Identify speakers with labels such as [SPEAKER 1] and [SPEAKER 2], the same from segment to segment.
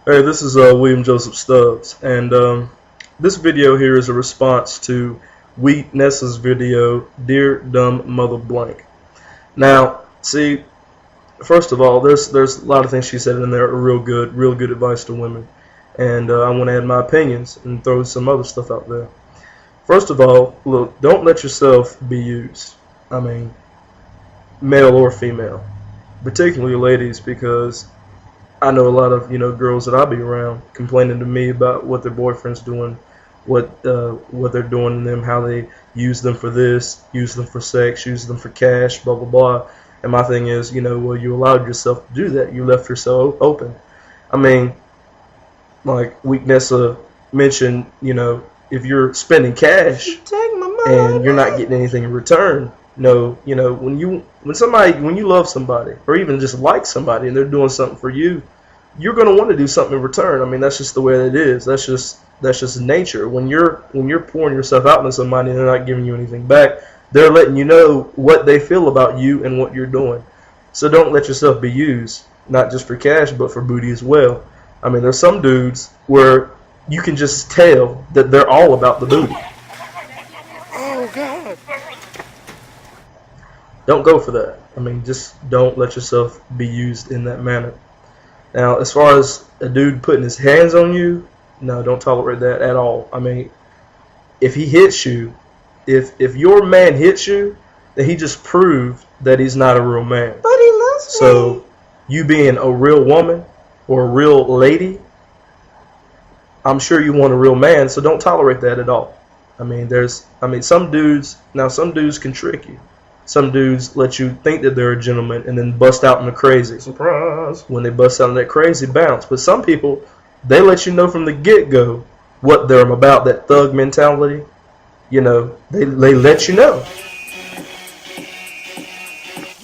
[SPEAKER 1] Hey, this is William Joseph Stubbs, and this video here is a response to Weaknessa's video, Dear Dumb Mother Blank. Now, see, first of all, there's a lot of things she said in there are real good advice to women, and I want to add my opinions and throw some other stuff out there. First of all, look, don't let yourself be used. I mean, male or female, particularly ladies, because I know a lot of girls that I be around complaining to me about what their boyfriend's doing, what they're doing to them, how they use them for this, use them for sex, use them for cash, blah blah blah. And my thing is, well, you allowed yourself to do that. You left yourself open. I mean, like Weaknessa mentioned, if you're spending cash and you're not getting anything in return. No, when you love somebody or even just like somebody and they're doing something for you, you're going to want to do something in return. I mean, that's just the way it is. That's just nature. When you're pouring yourself out into somebody and they're not giving you anything back, they're letting you know what they feel about you and what you're doing. So don't let yourself be used, not just for cash, but for booty as well. I mean, there's some dudes where you can just tell that they're all about the booty.
[SPEAKER 2] Oh, God.
[SPEAKER 1] Don't go for that. I mean, just don't let yourself be used in that manner. Now, as far as a dude putting his hands on you, no, don't tolerate that at all. I mean, if he hits you, if your man hits you, then he just proved that he's not a real man.
[SPEAKER 2] But he loves me.
[SPEAKER 1] So, you being a real woman or a real lady, I'm sure you want a real man, so don't tolerate that at all. I mean, some dudes can trick you. Some dudes let you think that they're a gentleman and then bust out in the crazy. Surprise! When they bust out in that crazy bounce. But some people, they let you know from the get-go what they're about, that thug mentality. They let you know.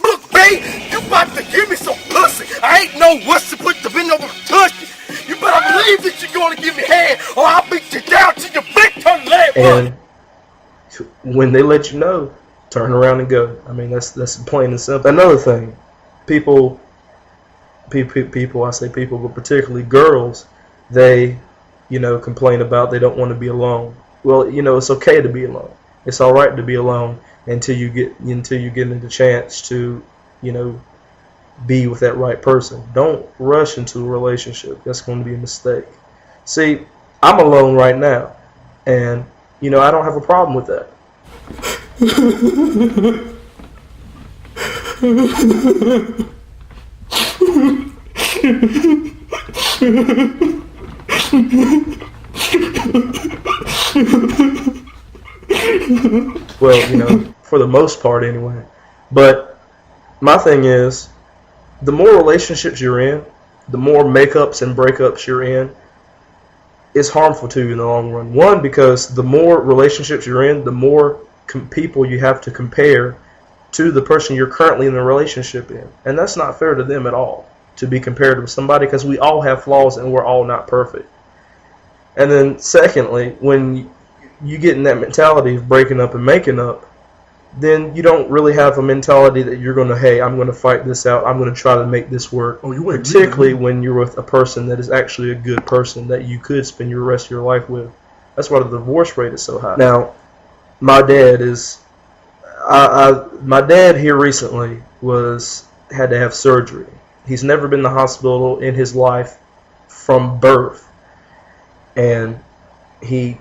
[SPEAKER 2] Look, babe, you about to give me some pussy. I ain't no wussy put the bend over to touch you. You better believe that you're going to give me head or I'll beat you down to your big tongue leg.
[SPEAKER 1] And when they let you know, turn around and go. I mean, that's plain and simple. Another thing, people, I say people, but particularly girls, they, complain about they don't want to be alone. Well, it's okay to be alone. It's all right to be alone until you get the chance to, be with that right person. Don't rush into a relationship. That's going to be a mistake. See, I'm alone right now, and I don't have a problem with that. Well, for the most part anyway. But my thing is, the more relationships you're in, the more makeups and breakups you're in, it's harmful to you in the long run. One, because the more relationships you're in, the more people you have to compare to the person you're currently in a relationship in. And that's not fair to them at all, to be compared with somebody, because we all have flaws and we're all not perfect. And then secondly, when you get in that mentality of breaking up and making up, then you don't really have a mentality that you're going to, hey, I'm going to fight this out, I'm going to try to make this work. Particularly when you're with a person that is actually a good person that you could spend your rest of your life with. That's why the divorce rate is so high. Now, my dad here recently had to have surgery. He's never been to the hospital in his life from birth, and he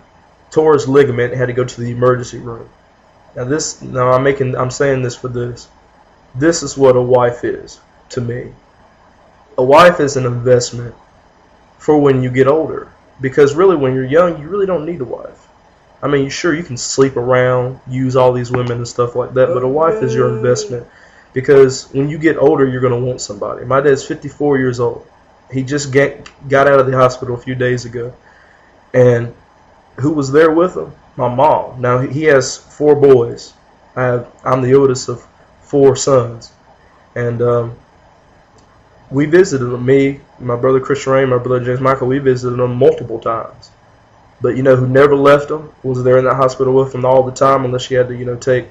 [SPEAKER 1] tore his ligament and had to go to the emergency room. Now I'm saying this for this. This is what a wife is to me. A wife is an investment for when you get older, because really when you're young, you really don't need a wife. I mean, sure, you can sleep around, use all these women and stuff like that, but a wife is your investment, because when you get older, you're going to want somebody. My dad's 54 years old. He just got out of the hospital a few days ago. And who was there with him? My mom. Now, he has 4 boys. I'm the oldest of 4 sons. And we visited him, me, my brother Christian Ray, my brother James Michael, we visited him multiple times. But who never left him, was there in that hospital with him all the time, unless she had to, take,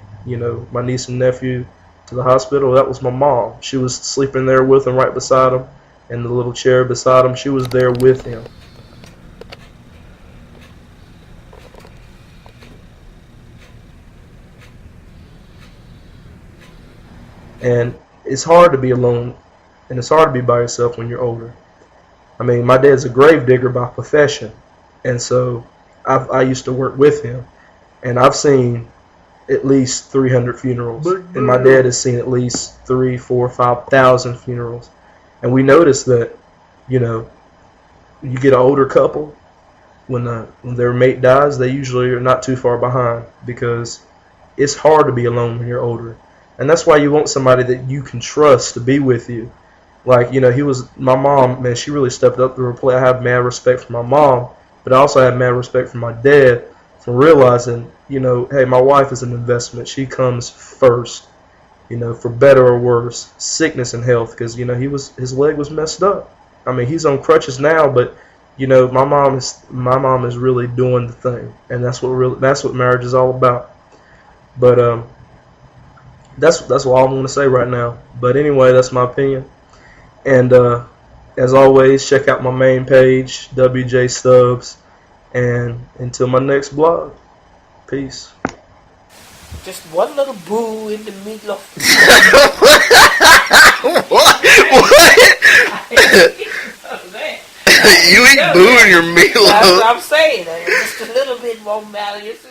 [SPEAKER 1] my niece and nephew to the hospital? That was my mom. She was sleeping there with him, right beside him. and the little chair beside him, she was there with him. And it's hard to be alone, and it's hard to be by yourself when you're older. I mean, my dad's a grave digger by profession, and so I used to work with him, and I've seen at least 300 funerals, and my dad has seen at least 3, 4, 5,000 funerals. And we noticed that, you know, you get an older couple, when their mate dies, they usually are not too far behind, because it's hard to be alone when you're older. And that's why you want somebody that you can trust to be with you. Like, you know, my mom, man, she really stepped up to her plate. I have mad respect for my mom, but I also have mad respect for my dad for realizing, you know, hey, my wife is an investment. She comes first, you know, for better or worse, sickness and health, because, you know, his leg was messed up. I mean, he's on crutches now, but, you know, my mom is really doing the thing, and that's what marriage is all about. But that's all I'm going to say right now. But anyway, that's my opinion. And as always, check out my main page, WJ Stubbs. And until my next blog, peace.
[SPEAKER 3] Just one little boo in the meatloaf.
[SPEAKER 2] What? You eat boo in your meatloaf?
[SPEAKER 3] That's what I'm saying. Just a little bit more malleable.